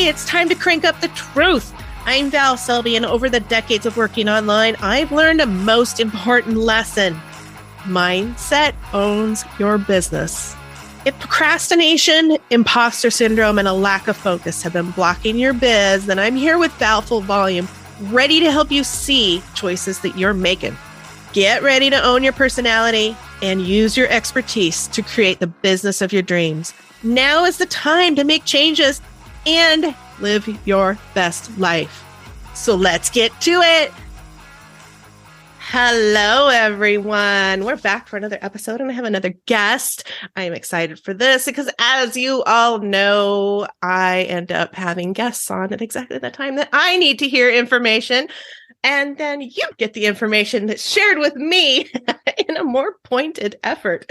Hey, it's time to crank up the truth. I'm Val Selby, and over the decades of working online, I've learned a most important lesson. Mindset owns your business. If procrastination, imposter syndrome, and a lack of focus have been blocking your biz, then I'm here with Val Full Volume, ready to help you see choices that you're making. Get ready to own your personality and use your expertise to create the business of your dreams. Now is the time to make changes and live your best life. So let's get to it. Hello, everyone. We're back for another episode, and I have another guest. I am excited for this because, as you all know, I end up having guests on at exactly the time that I need to hear information. And then you get the information that's shared with me in a more pointed effort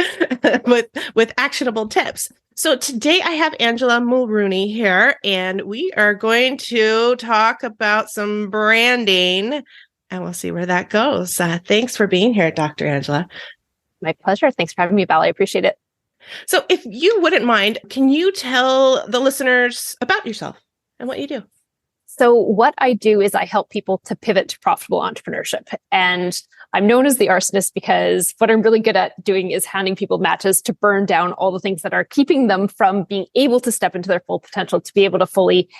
with actionable tips. So today I have Angela Mulrooney here, and we are going to talk about some branding, and we'll see where that goes. Thanks for being here, Dr. Angela. My pleasure. Thanks for having me, Val. I appreciate it. So if you wouldn't mind, can you tell the listeners about yourself and what you do? So what I do is I help people to pivot to profitable entrepreneurship. And I'm known as the Arsonist because what I'm really good at doing is handing people matches to burn down all the things that are keeping them from being able to step into their full potential, to be able to fully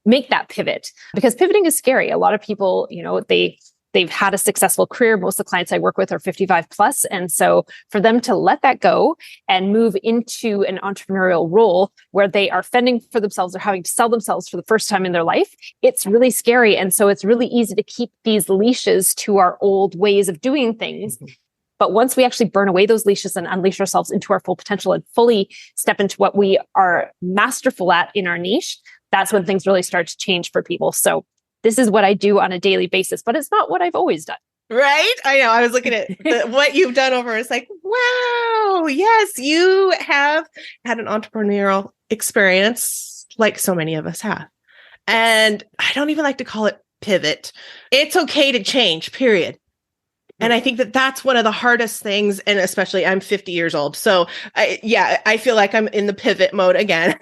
make that pivot. Because pivoting is scary. A lot of people, they've had a successful career. Most of the clients I work with are 55 plus. And so for them to let that go and move into an entrepreneurial role where they are fending for themselves or having to sell themselves for the first time in their life, it's really scary. And so it's really easy to keep these leashes to our old ways of doing things. But once we actually burn away those leashes and unleash ourselves into our full potential and fully step into what we are masterful at in our niche, that's when things really start to change for people. So this is what I do on a daily basis, but it's not what I've always done. Right? I know. I was looking at what you've done over. It's like, wow, yes, you have had an entrepreneurial experience like so many of us have. And I don't even like to call it pivot. It's okay to change, period. And I think that that's one of the hardest things. And especially I'm 50 years old. So I feel like I'm in the pivot mode again.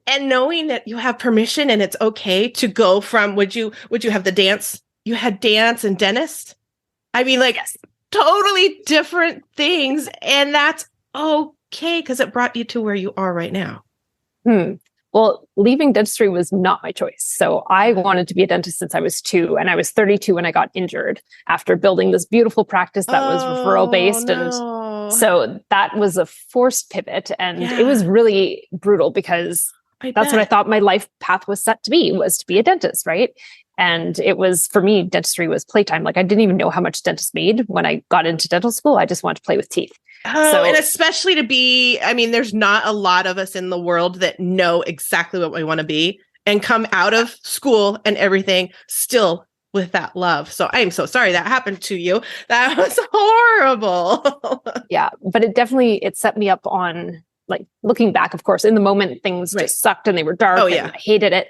And knowing that you have permission and it's okay to go from, would you have the dance? You had dance and dentist. I mean, like, yes, totally different things. And that's okay because it brought you to where you are right now. Well, leaving dentistry was not my choice. So I wanted to be a dentist since I was 2, and I was 32 when I got injured after building this beautiful practice that was referral based. No. And so that was a forced pivot, and it was really brutal because that's what I thought my life path was set to be, was to be a dentist, right? And it was, for me, dentistry was playtime. Like, I didn't even know how much dentists made when I got into dental school. I just wanted to play with teeth. And especially there's not a lot of us in the world that know exactly what we want to be and come out of school and everything still with that love. So I'm so sorry that happened to you. That was horrible. Yeah, but it set me up on, like, looking back, of course, in the moment, things just sucked and they were dark and I hated it.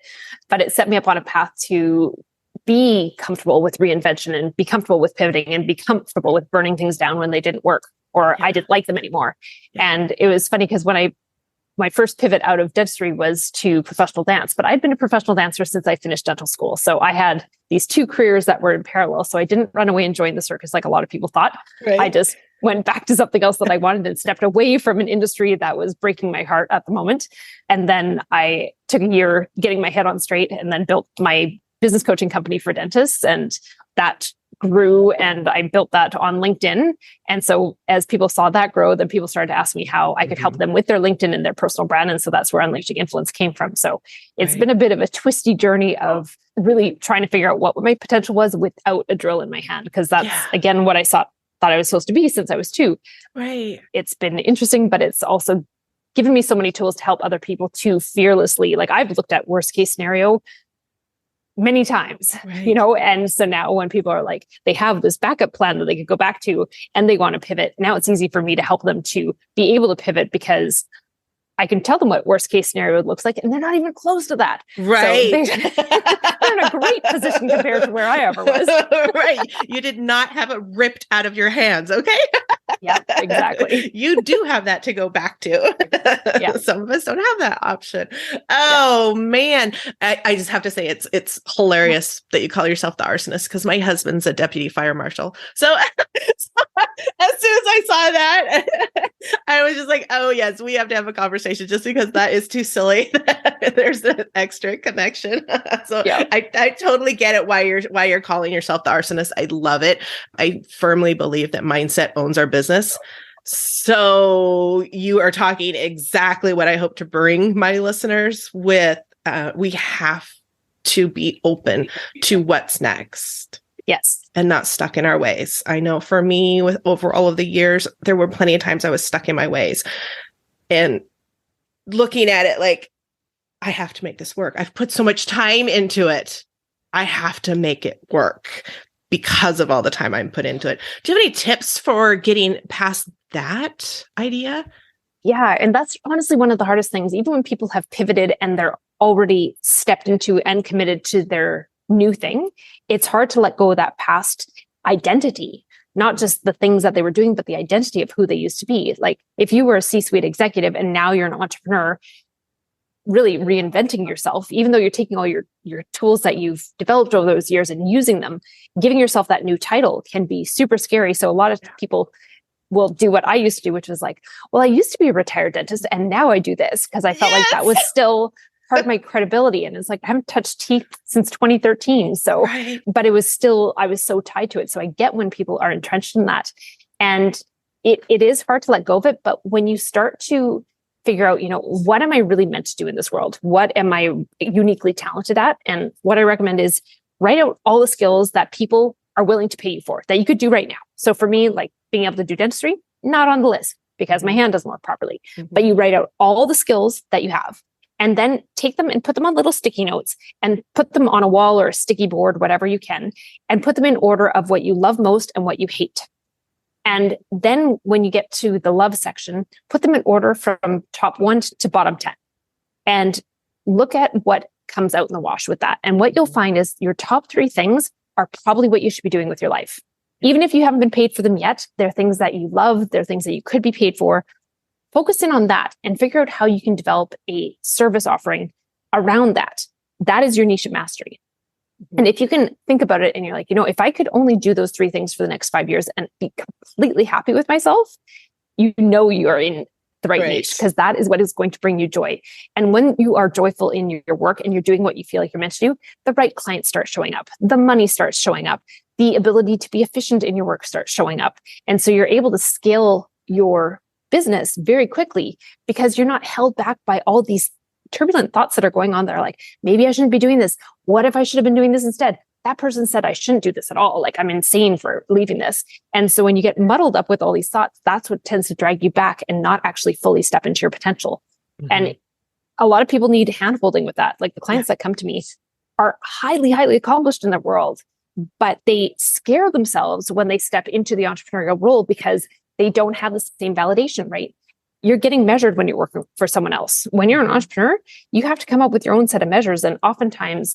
But it set me up on a path to be comfortable with reinvention and be comfortable with pivoting and be comfortable with burning things down when they didn't work or I didn't like them anymore. And it was funny because my first pivot out of dentistry was to professional dance, but I'd been a professional dancer since I finished dental school. So I had these 2 careers that were in parallel. So I didn't run away and join the circus like a lot of people thought. Right. I just went back to something else that I wanted and stepped away from an industry that was breaking my heart at the moment. And then I took a year getting my head on straight and then built my business coaching company for dentists. And that grew, and I built that on LinkedIn. And so as people saw that grow, then people started to ask me how I could help them with their LinkedIn and their personal brand. And so that's where Unleashing Influence came from. So it's been a bit of a twisty journey of really trying to figure out what my potential was without a drill in my hand, because that's, again, what I thought I was supposed to be since I was 2. Right. It's been interesting, but it's also given me so many tools to help other people to fearlessly, like, I've looked at worst case scenario many times, and so now when people are like, they have this backup plan that they could go back to and they want to pivot, now it's easy for me to help them to be able to pivot because I can tell them what worst case scenario looks like, and they're not even close to that. Right. So they're in a great position compared to where I ever was. Right. You did not have it ripped out of your hands. Okay. Yeah, exactly. You do have that to go back to. Yeah. Some of us don't have that option. Oh man. I just have to say it's hilarious that you call yourself the arsonist, because my husband's a deputy fire marshal. So, as soon as I saw that, I was just like, oh yes, we have to have a conversation, just because that is too silly. There's an extra connection. So I totally get it why you're calling yourself the arsonist. I love it. I firmly believe that mindset owns our business. So you are talking exactly what I hope to bring my listeners with. We have to be open to what's next. Yes. And not stuck in our ways. I know for me, with over all of the years, there were plenty of times I was stuck in my ways and looking at it like, I have to make this work. I've put so much time into it. I have to make it work because of all the time I'm put into it. Do you have any tips for getting past that idea? Yeah. And that's honestly one of the hardest things, even when people have pivoted and they're already stepped into and committed to their new thing, it's hard to let go of that past identity, not just the things that they were doing, but the identity of who they used to be. Like if you were a C-suite executive and now you're an entrepreneur, really reinventing yourself, even though you're taking all your tools that you've developed over those years and using them, giving yourself that new title can be super scary. So a lot of people will do what I used to do, which was like, well, I used to be a retired dentist and now I do this because I felt like that was still part of my credibility. And it's like, I haven't touched teeth since 2013. So, but it was still, I was so tied to it. So I get when people are entrenched in that. And it is hard to let go of it. But when you start to figure out, what am I really meant to do in this world? What am I uniquely talented at? And what I recommend is write out all the skills that people are willing to pay you for, that you could do right now. So for me, like being able to do dentistry, not on the list because my hand doesn't work properly. But you write out all the skills that you have and then take them and put them on little sticky notes and put them on a wall or a sticky board, whatever you can, and put them in order of what you love most and what you hate. And then when you get to the love section, put them in order from top 1 to bottom 10 and look at what comes out in the wash with that. And what you'll find is your top 3 things are probably what you should be doing with your life. Even if you haven't been paid for them yet, they're things that you love. They're things that you could be paid for. Focus in on that and figure out how you can develop a service offering around that. That is your niche of mastery. And if you can think about it and you're like, if I could only do those 3 things for the next 5 years and be completely happy with myself, you're in the right niche, because that is what is going to bring you joy. And when you are joyful in your work and you're doing what you feel like you're meant to do, the right clients start showing up. The money starts showing up. The ability to be efficient in your work starts showing up. And so you're able to scale your business very quickly because you're not held back by all these turbulent thoughts that are going on that are like, maybe I shouldn't be doing this. What if I should have been doing this instead? That person said I shouldn't do this at all. Like I'm insane for leaving this. And so when you get muddled up with all these thoughts, that's what tends to drag you back and not actually fully step into your potential. And a lot of people need handholding with that. Like the clients that come to me are highly, highly accomplished in their world, but they scare themselves when they step into the entrepreneurial role because they don't have the same validation, right? You're getting measured when you're working for someone else. When you're an entrepreneur, you have to come up with your own set of measures. And oftentimes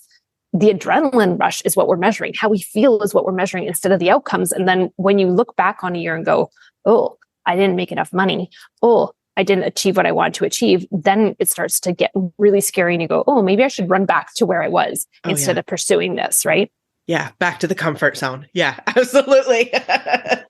the adrenaline rush is what we're measuring. How we feel is what we're measuring instead of the outcomes. And then when you look back on a year and go, oh, I didn't make enough money. Oh, I didn't achieve what I wanted to achieve. Then it starts to get really scary. And you go, oh, maybe I should run back to where I was instead of pursuing this, right? Yeah, back to the comfort zone. Yeah, absolutely.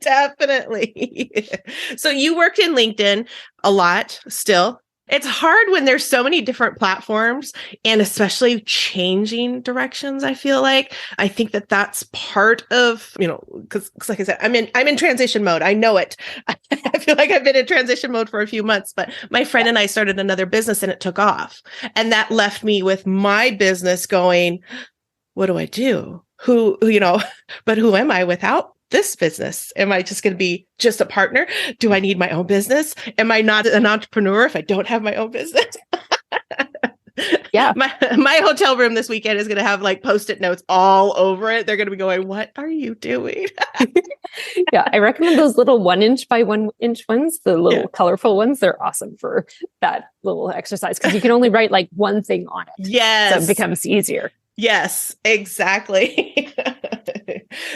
Definitely. So you worked in LinkedIn a lot still. It's hard when there's so many different platforms and especially changing directions. I feel like I think that that's part of, because like I said, I'm in transition mode. I know it. I feel like I've been in transition mode for a few months, but my friend and I started another business and it took off. And that left me with my business going, what do I do? But who am I without this business? Am I just going to be just a partner? Do I need my own business? Am I not an entrepreneur if I don't have my own business? Yeah. My hotel room this weekend is going to have like Post-it notes all over it. They're going to be going, what are you doing? Yeah. I recommend those little 1 inch by 1 inch ones, the little colorful ones. They're awesome for that little exercise because you can only write like one thing on it. Yes. So it becomes easier. Yes, exactly.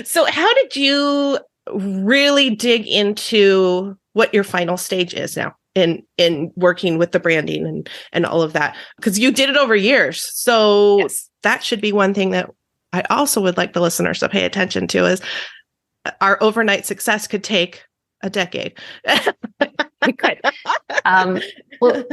So how did you really dig into what your final stage is now in working with the branding and all of that, because you did it over years. So yes, that should be one thing that I also would like the listeners to pay attention to, is our overnight success could take a decade. We could. Well,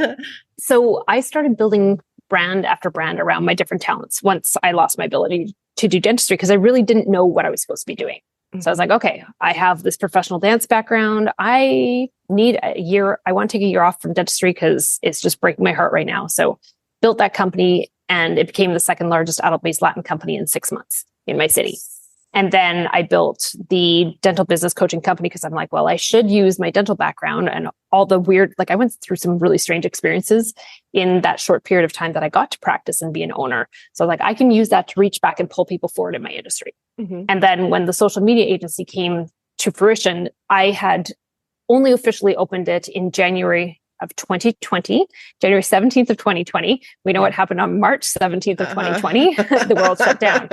so I started building brand after brand around my different talents once I lost my ability to do dentistry, because I really didn't know what I was supposed to be doing. So I was like, okay, I have this professional dance background. I need a year. I want to take a year off from dentistry because it's just breaking my heart right now. So built that company, and it became the second largest adult-based Latin company in 6 months in my city. And then I built the dental business coaching company because I'm like, well, I should use my dental background and all the weird, like I went through some really strange experiences in that short period of time that I got to practice and be an owner. So like, I can use that to reach back and pull people forward in my industry. Mm-hmm. And then when the social media agency came to fruition, I had only officially opened it in January of 2020, January 17th of 2020. We know what happened on March 17th of 2020. The world shut down.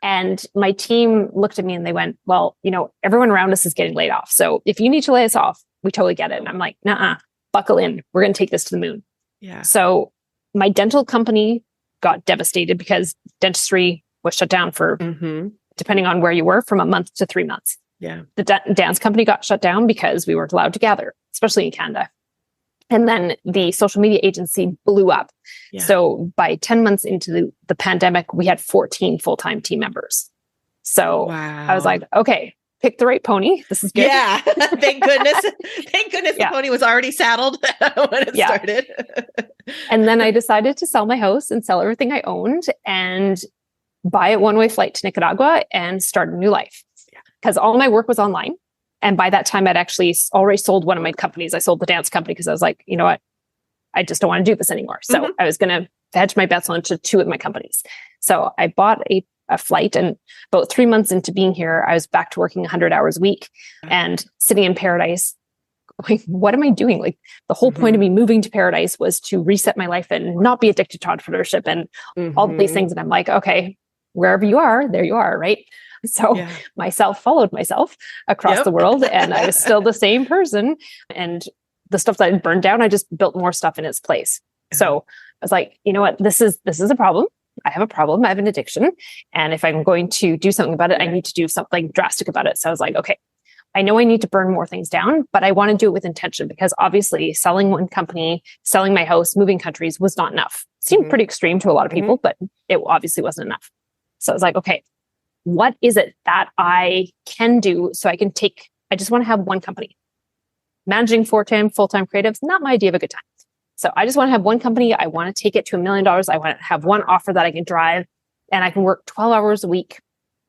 And my team looked at me and they went, well, everyone around us is getting laid off. So if you need to lay us off, we totally get it. And I'm like, nah, buckle in. We're going to take this to the moon. Yeah. So my dental company got devastated because dentistry was shut down for, depending on where you were, from a month to 3 months. Yeah. The dance company got shut down because we weren't allowed to gather, especially in Canada. And then the social media agency blew up. Yeah. So by 10 months into the pandemic, we had 14 full-time team members. So I was like, okay, pick the right pony. This is good. Yeah. Thank goodness. Thank goodness the pony was already saddled when it started. And then I decided to sell my house and sell everything I owned and buy a one-way flight to Nicaragua and start a new life. Because all my work was online. And by that time, I'd actually already sold one of my companies. I sold the dance company because I was like, you know what? I just don't want to do this anymore. So I was going to hedge my bets onto 2 of my companies. So I bought a flight, and about 3 months into being here, I was back to working 100 hours a week and sitting in paradise. Like, what am I doing? Like, the whole point of me moving to paradise was to reset my life and not be addicted to entrepreneurship and all these things. And I'm like, okay, wherever you are, there you are, right? So myself followed myself across the world, and I was still the same person. And the stuff that I'd burned down, I just built more stuff in its place. So I was like, you know what? This is a problem. I have a problem. I have an addiction. And if I'm going to do something about it, I need to do something drastic about it. So I was like, okay, I know I need to burn more things down, but I want to do it with intention, because obviously selling one company, selling my house, moving countries was not enough. It seemed pretty extreme to a lot of people, but it obviously wasn't enough. So I was like, okay, what is it that I can do so I just want to have one company. Managing full-time creatives, not my idea of a good time. So I just want to have one company. I want to take it to $1 million. I want to have one offer that I can drive, and I can work 12 hours a week,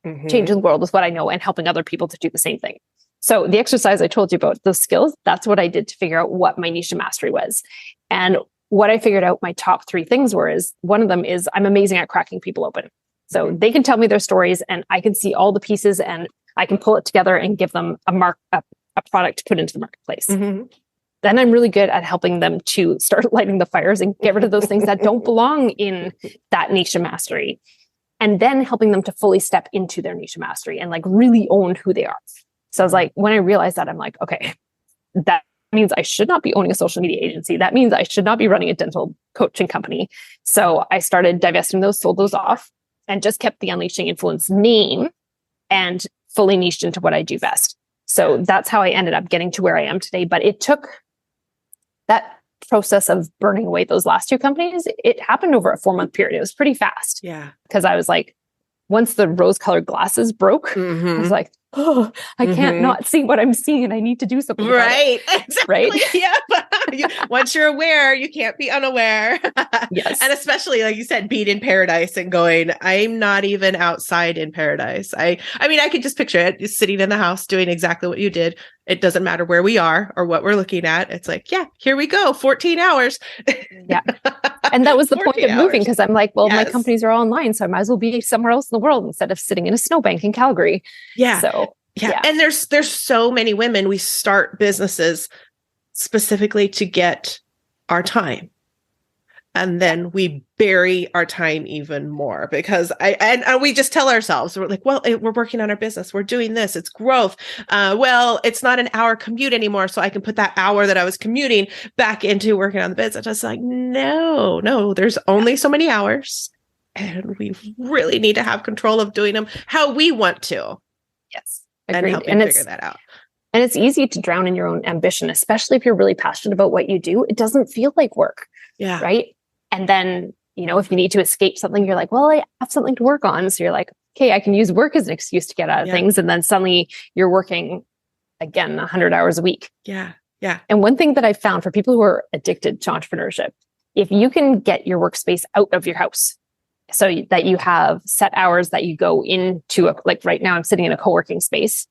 changing the world with what I know and helping other people to do the same thing. So the exercise I told you about, those skills, that's what I did to figure out what my niche of mastery was. And what I figured out my top 3 things is one of them is I'm amazing at cracking people open. So they can tell me their stories and I can see all the pieces and I can pull it together and give them a product to put into the marketplace. Then I'm really good at helping them to start lighting the fires and get rid of those things that don't belong in that niche of mastery. And then helping them to fully step into their niche of mastery and like really own who they are. So I was like, when I realized that, I'm like, okay, that means I should not be owning a social media agency. That means I should not be running a dental coaching company. So I started divesting those, sold those off, and just kept the Unleashing Influence name and fully niched into what I do best. So that's how I ended up getting to where I am today. But it took that process of burning away those last 2 companies. It happened over a 4-month period. It was pretty fast. Yeah. Because I was like, once the rose-colored glasses broke, I was like, oh, I can't not see what I'm seeing, and I need to do something about it. Exactly. Right? Yeah. Once you're aware, you can't be unaware. Yes. And especially, like you said, being in paradise and going, I'm not even outside in paradise. I mean, I could just picture it, just sitting in the house doing exactly what you did. It doesn't matter where we are or what we're looking at. It's like, yeah, here we go. 14 hours. Yeah. And that was the point of moving, because I'm like, well, my companies are all online, so I might as well be somewhere else in the world instead of sitting in a snowbank in Calgary. Yeah. So yeah. And there's so many women, we start businesses specifically to get our time. And then we bury our time even more because and we just tell ourselves, we're like, well, we're working on our business. We're doing this. It's growth. Well, it's not an hour commute anymore. So I can put that hour that I was commuting back into working on the business. It's like, no, there's only so many hours. And we really need to have control of doing them how we want to. Yes. Agreed. And helping figure that out. And it's easy to drown in your own ambition, especially if you're really passionate about what you do. It doesn't feel like work. Yeah. Right. And then, if you need to escape something, you're like, well, I have something to work on. So you're like, okay, I can use work as an excuse to get out of things. And then suddenly you're working again, 100 hours a week. Yeah. Yeah. And one thing that I found for people who are addicted to entrepreneurship, if you can get your workspace out of your house so that you have set hours that you go into, like right now I'm sitting in a co-working space,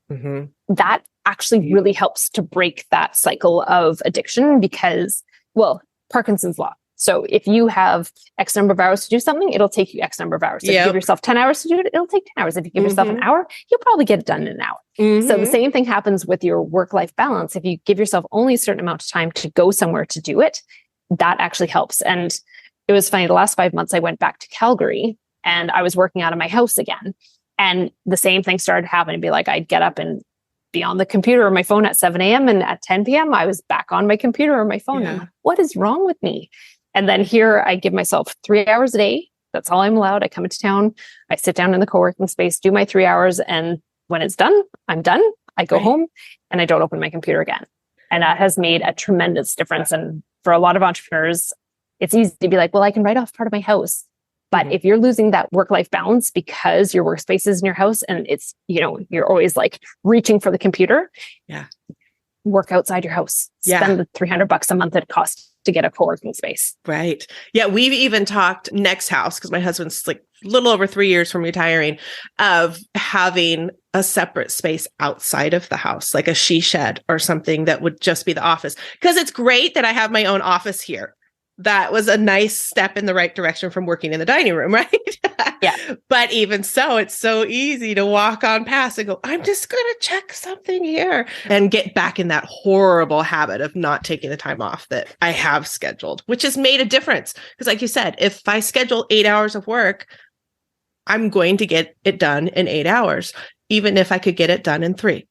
that actually really helps to break that cycle of addiction because, well, Parkinson's law. So if you have X number of hours to do something, it'll take you X number of hours. If you give yourself 10 hours to do it, it'll take 10 hours. If you give yourself an hour, you'll probably get it done in an hour. So the same thing happens with your work-life balance. If you give yourself only a certain amount of time to go somewhere to do it, that actually helps. And it was funny, the last 5 months, I went back to Calgary and I was working out of my house again. And the same thing started happening. Be like, I'd get up and be on the computer or my phone at 7 a.m. And at 10 p.m., I was back on my computer or my phone. I'm like, what is wrong with me? And then here I give myself 3 hours a day. That's all I'm allowed. I come into town, I sit down in the co-working space, do my 3 hours. And when it's done, I'm done. I go home and I don't open my computer again. And that has made a tremendous difference. And for a lot of entrepreneurs, it's easy to be like, well, I can write off part of my house. But if you're losing that work-life balance because your workspace is in your house and it's, you're always like reaching for the computer, work outside your house. Spend the $300 a month it costs to get a co-working space. Right. Yeah. We've even talked next house, because my husband's like a little over 3 years from retiring, of having a separate space outside of the house, like a she shed or something that would just be the office. Because it's great that I have my own office here. That was a nice step in the right direction from working in the dining room, right? Yeah. But even so, it's so easy to walk on past and go, I'm just going to check something here and get back in that horrible habit of not taking the time off that I have scheduled, which has made a difference. Because like you said, if I schedule 8 hours of work, I'm going to get it done in 8 hours, even if I could get it done in 3.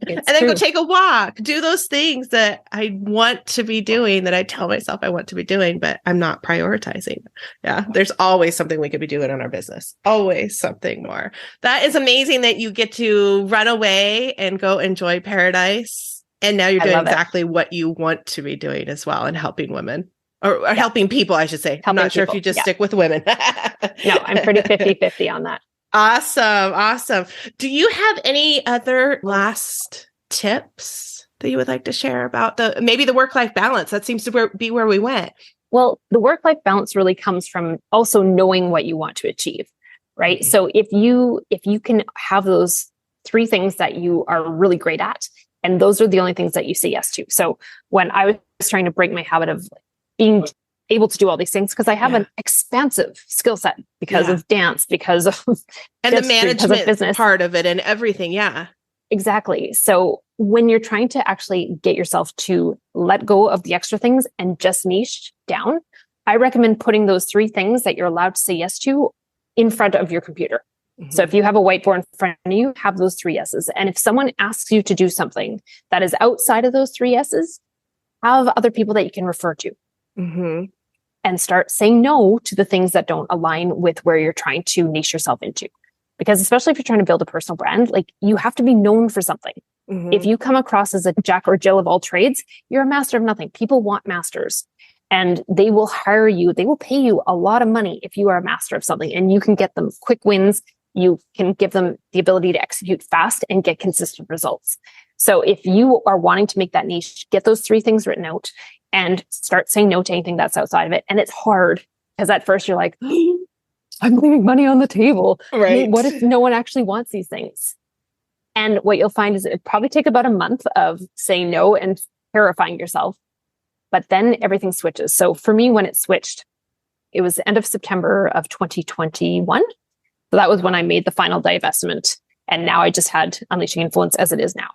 And then go take a walk, do those things that I want to be doing, that I tell myself I want to be doing, but I'm not prioritizing. Yeah. There's always something we could be doing in our business. Always something more. That is amazing that you get to run away and go enjoy paradise. And now you're doing exactly what you want to be doing as well, and helping women or helping people, I should say. I'm not sure if you just stick with women. No, I'm pretty 50-50 on that. Awesome. Do you have any other last tips that you would like to share about maybe the work-life balance? That seems to be where we went. Well, the work-life balance really comes from also knowing what you want to achieve, right? Mm-hmm. So if you can have those 3 things that you are really great at, and those are the only things that you say yes to. So when I was trying to break my habit of being able to do all these things, because I have an expansive skill set because of dance, because of and the management business part of it and everything. Yeah, exactly. So when you're trying to actually get yourself to let go of the extra things and just niche down, I recommend putting those 3 things that you're allowed to say yes to in front of your computer. Mm-hmm. So if you have a whiteboard in front of you, have those 3 yeses. And if someone asks you to do something that is outside of those 3 yeses, have other people that you can refer to. Mm-hmm. And start saying no to the things that don't align with where you're trying to niche yourself into. Because especially if you're trying to build a personal brand, like you have to be known for something. Mm-hmm. If you come across as a jack or Jill of all trades, you're a master of nothing. People want masters, and they will hire you. They will pay you a lot of money if you are a master of something, and you can get them quick wins. You can give them the ability to execute fast and get consistent results. So if you are wanting to make that niche, get those 3 things written out and start saying no to anything that's outside of it. And it's hard because at first you're like, I'm leaving money on the table. Right. What if no one actually wants these things? And what you'll find is it probably take about a month of saying no and terrifying yourself, but then everything switches. So for me, when it switched, it was the end of September of 2021. So that was when I made the final divestment. And now I just had Unleashing Influence as it is now.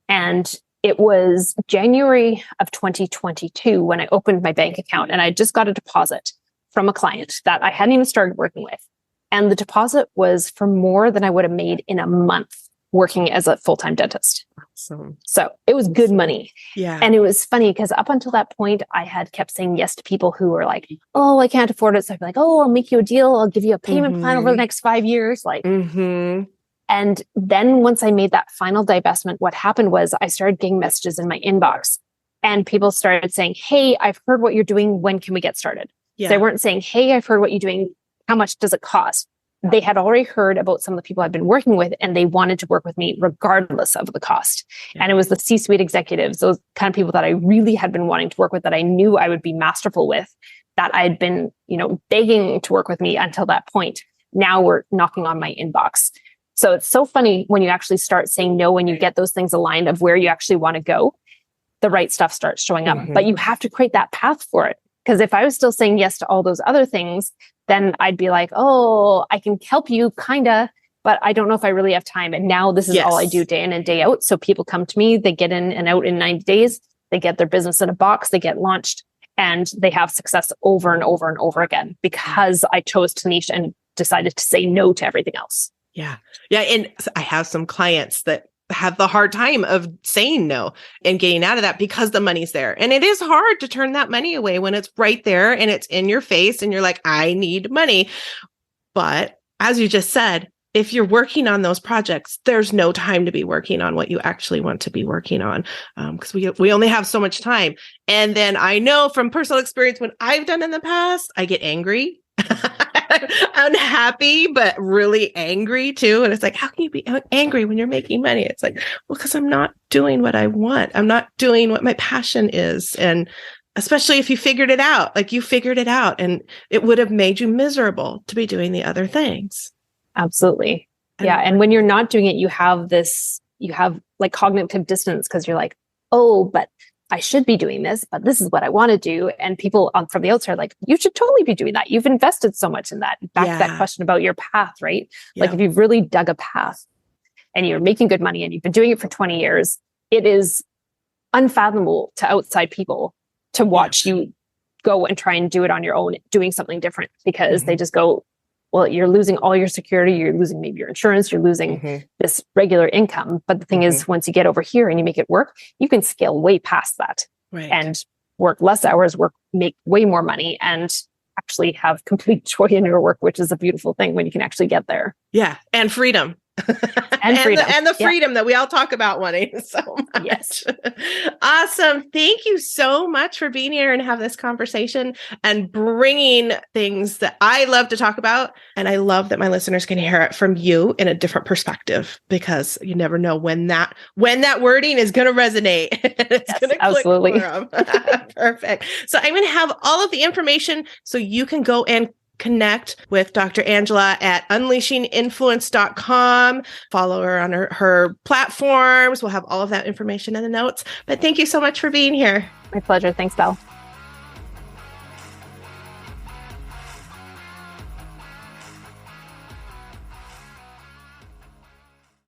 And it was January of 2022 when I opened my bank account, and I just got a deposit from a client that I hadn't even started working with. And the deposit was for more than I would have made in a month working as a full-time dentist. Awesome. So it was good money. Yeah. And it was funny because up until that point, I had kept saying yes to people who were like, oh, I can't afford it. So I'd be like, oh, I'll make you a deal. I'll give you a payment plan over the next 5 years. And then once I made that final divestment, what happened was I started getting messages in my inbox and people started saying, hey, I've heard what you're doing. When can we get started? Yeah. They weren't saying, hey, I've heard what you're doing. How much does it cost? They had already heard about some of the people I've been working with, and they wanted to work with me regardless of the cost. Yeah. And it was the C-suite executives, those kind of people that I really had been wanting to work with, that I knew I would be masterful with, that I'd been, begging to work with me until that point. Now we're knocking on my inbox. So it's so funny when you actually start saying no, when you get those things aligned of where you actually want to go, the right stuff starts showing up. But you have to create that path for it. Because if I was still saying yes to all those other things, then I'd be like, oh, I can help you kind of, but I don't know if I really have time. And now this is all I do day in and day out. So people come to me, they get in and out in 90 days, they get their business in a box, they get launched, and they have success over and over and over again because I chose to niche and decided to say no to everything else. Yeah. Yeah. And I have some clients that have the hard time of saying no and getting out of that because the money's there. And it is hard to turn that money away when it's right there and it's in your face and you're like, I need money. But as you just said, if you're working on those projects, there's no time to be working on what you actually want to be working on, because we only have so much time. And then I know from personal experience, when I've done in the past, I get angry. Unhappy, but really angry too. And it's like, how can you be angry when you're making money? It's like, well, because I'm not doing what I want. I'm not doing what my passion is. And especially if you figured it out, like you figured it out, and it would have made you miserable to be doing the other things. Absolutely. Yeah. And when you're not doing it, you have like cognitive dissonance because you're like, oh, but I should be doing this, but this is what I want to do. And people from the outside are like, you should totally be doing that. You've invested so much in that. Back to that question about your path, right? Like if you've really dug a path and you're making good money and you've been doing it for 20 years, it is unfathomable to outside people to watch you go and try and do it on your own, doing something different, because they just go, well, you're losing all your security. You're losing maybe your insurance. You're losing this regular income. But the thing is, once you get over here and you make it work, you can scale way past that and work less hours, make way more money, and actually have complete joy in your work, which is a beautiful thing when you can actually get there. Yeah. And freedom. And freedom. And the freedom that we all talk about wanting so much. Yes. Awesome. Thank you so much for being here and have this conversation and bringing things that I love to talk about. And I love that my listeners can hear it from you in a different perspective, because you never know when that wording is going to resonate. It's going to click for them. Perfect. So I'm going to have all of the information so you can go and connect with Dr. Angela at unleashinginfluence.com. Follow her on her platforms. We'll have all of that information in the notes. But thank you so much for being here. My pleasure. Thanks, Val.